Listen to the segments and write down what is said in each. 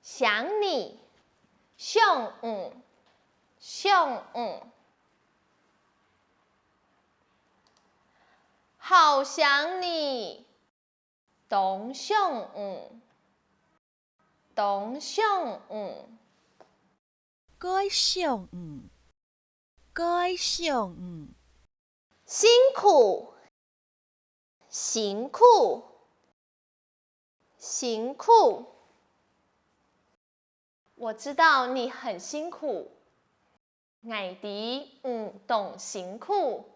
想你，想想好想你，董想董想该想该想辛苦，辛苦，辛苦。我知道你很辛苦，我哋懂辛苦，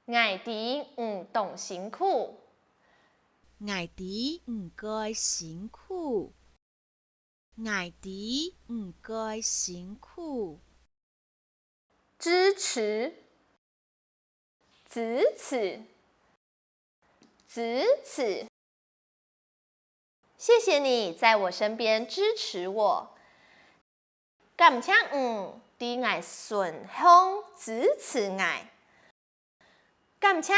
我哋懂辛苦。爱哋唔该辛苦，爱哋唔该辛苦。支持，支持，支持。谢谢你在我身边支持我，感谢对我顺向支持我，感谢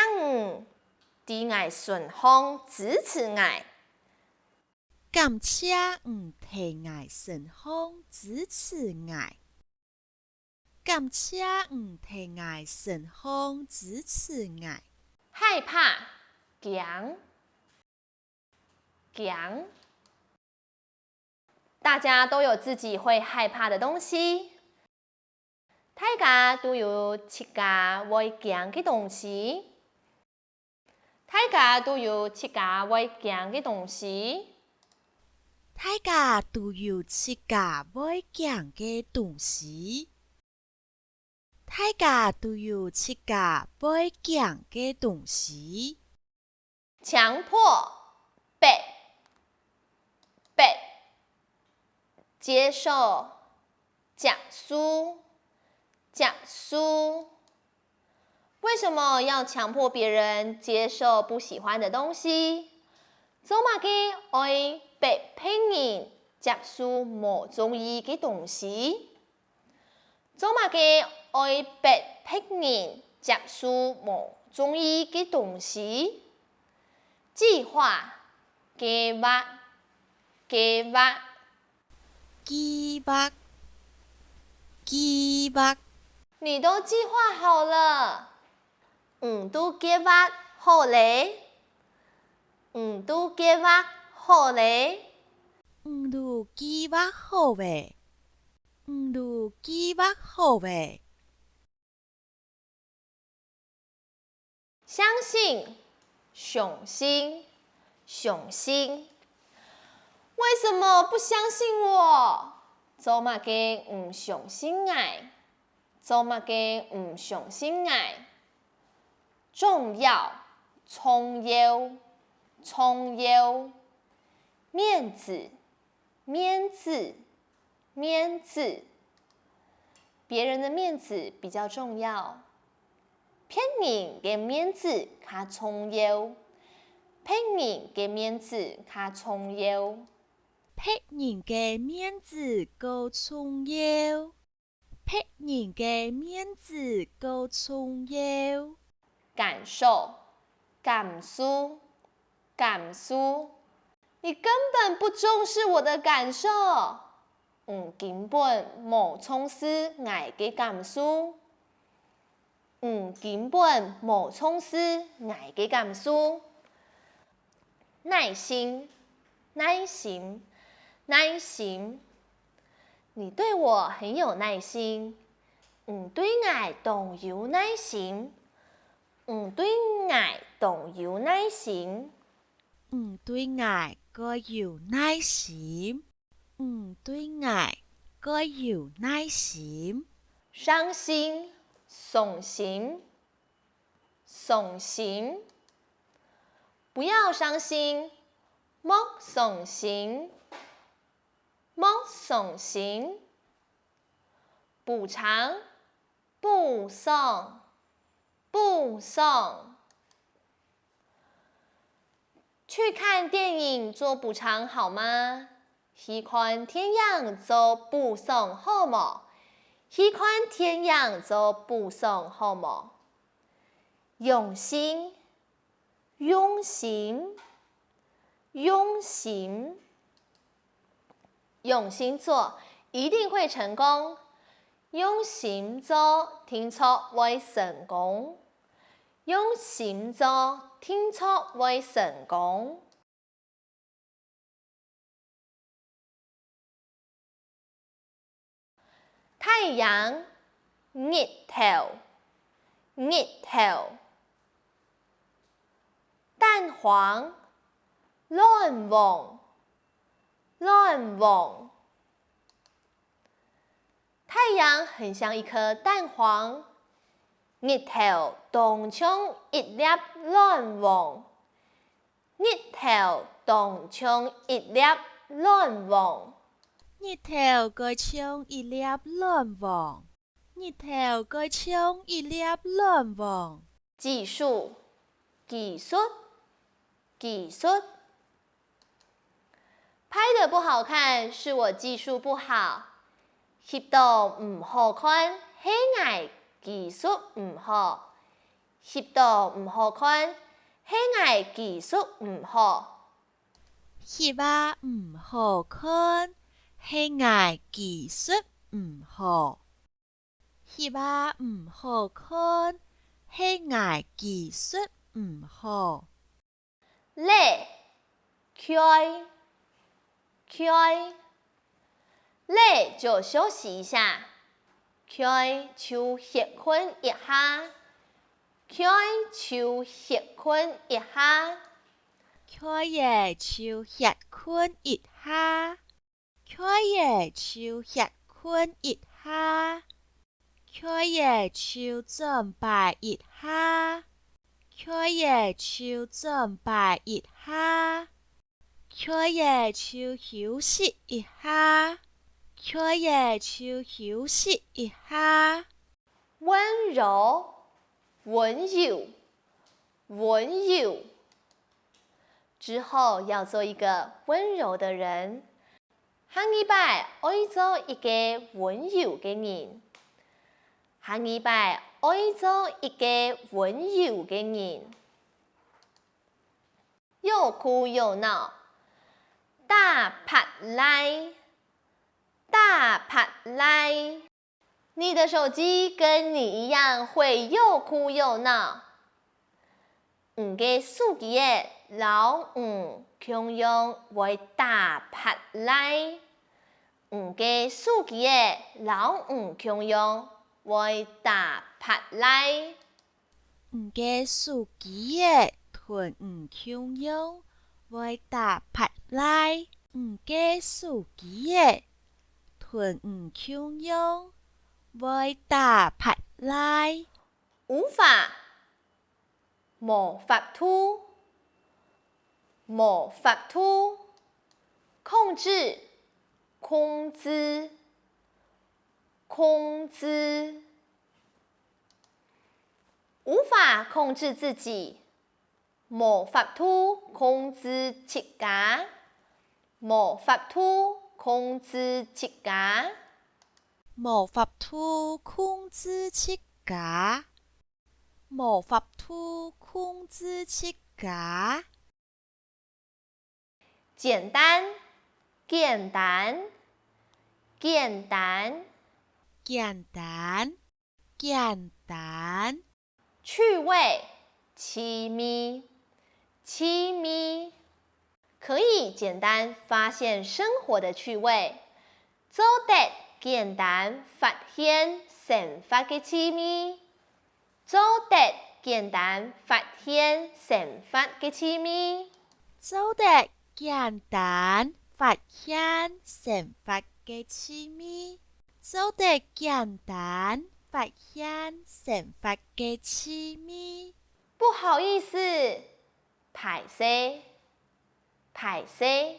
对我顺向支持我。感谢替爱顺风支持爱，感谢替爱顺风支持爱。害怕，惊，惊。大家都有自己会害怕的东西，大家都有一家会惊嘅东西，大家都有一家会惊嘅东西。大家都有自家要讲嘅东西，大家都有自家要讲嘅东西。强迫，被接受，讲述，讲述。为什么要强迫别人接受不喜欢的东西？做乜嘅愛被別人接受冇中意嘅東西？做乜嘅愛被別人接受冇中意嘅東西？計劃、計劃、計劃。計劃，計劃。你都計劃好了，都計劃好咧，都計劃好咧。都計劃好未？都計劃好未？相信，相信，相信。为什么不相信我？做乜嘅唔相信爱？做乜嘅唔相信爱？重要，重要，重要。面子，面子，面子。别人的面子比较重要。骗人嘅面子较重要，骗人嘅面子较重要。骗人嘅面子夠重要，骗人嘅面子夠重要。感受，感受，感受。你根本不重视我的感受，根本冇重視我嘅感受，根本冇重視我嘅感受。耐心，耐心，耐心。你对我很有耐心，对我都有耐心，对我都有耐心。對我該有耐心，對我該有耐心。傷心，傷心，傷心。不要傷心，莫傷心，莫傷心。補償，補償，補償。去看電影做補償好嗎？去看電影做補償好冇？去看電影做補償好冇？用心，用心，用心。用心做，一定会成功。用心做，聽錯會成功。用心做，聽錯會成功。太陽，日頭，日頭。蛋黃，卵黃，卵黃。太陽很像一顆蛋黃，日頭當像一粒卵黃，日頭當像一粒卵黃。日頭該像一粒卵黃，日頭該像一粒卵黃。技術，技術，技術。拍得不好看，是我技術不好。翕到唔好看，係我技術唔好。翕到唔好看，係我技術唔好。翕啊唔好看，係我技術唔好。翕啊唔好看，係我技術唔好。累，開，開。累就休息一下，開就歇困一下，開就歇困一下。開嘢就歇困一下，開嘢就歇困一下，開嘢就準備一下，開嘢就準備一下，開嘢就休息一下，開嘢就休息一下。溫柔，溫柔，溫柔。之後要做一個溫柔的人，下禮拜愛做一個溫柔嘅人，下禮拜愛做一個溫柔嘅人。又哭又鬧，大拍賴，大拍賴。你的手機跟你一樣會又哭又鬧。嘅手機嘅老共用會大拍賴，嘅手機嘅老共用會大拍賴。嘅手機嘅囤共用會大拍賴，嘅手機嘅囤共用會大拍賴。無法，無法度，無法度。控制，控制，控制。無法控制自己，無法度控制自家，無法度控制自家。無法度控制自家，無法度控制自家。簡單，簡單，簡單，簡單，簡單。趣味，奇密，奇密。可以簡單發現生活的趣味，做得簡單發現生活嘅奇密，做得簡單發現生活嘅奇密，做得簡單發現生活嘅奇密，做得簡單發現生活嘅奇密。不好意思，歹勢，歹勢，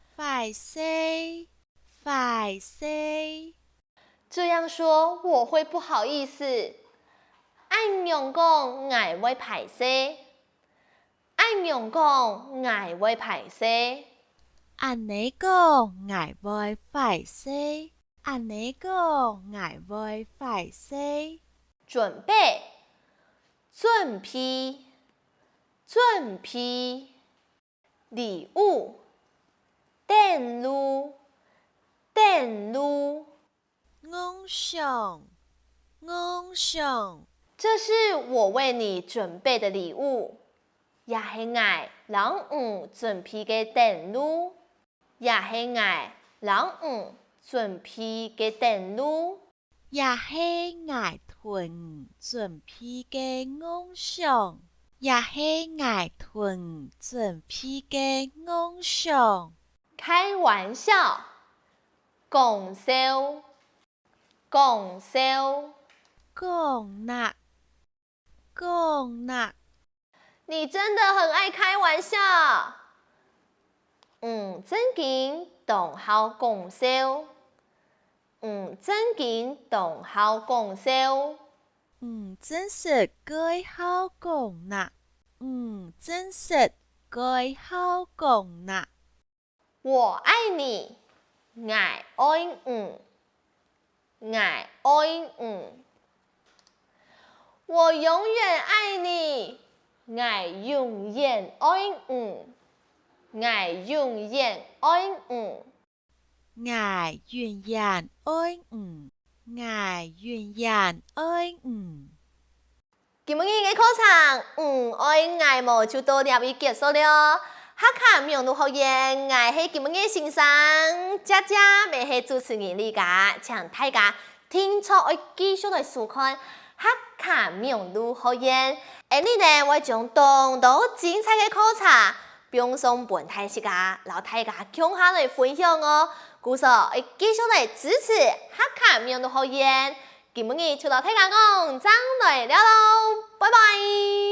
歹勢，歹勢。這樣說我會不好意思。按樣講，我會歹勢。按樣講，我會歹勢。按你講，我會歹勢。按你講，我會歹勢。準備，準備，準備。禮物，電路，电路，昂上，昂上，这是我为你准备的礼物，也是我人准备的电路，也是我人准备的电路。也是我屯准备嘅昂上，也是我屯准备嘅昂上。开玩笑，讲笑，讲笑。讲呐，讲呐，你真的很爱开玩笑。正经同好讲笑。正经同好讲笑。真是该好讲呐，真是该好讲呐。我爱你，我爱我爱我永远爱你，我永远爱我永远爱我。我愿人爱我愿人爱今日嘅课程，爱无就到这里结束了。客家闽南学院，我是今日嘅先生，姐姐咪系主持人李家，请大家听错，我继续来收看客家闽南学院。下日呢，我将更多精彩嘅课程，并送本台时家，老大家共下来分享哦。故说会继续来支持客家闽南学院。今日就到大家讲，张来了喽，拜拜。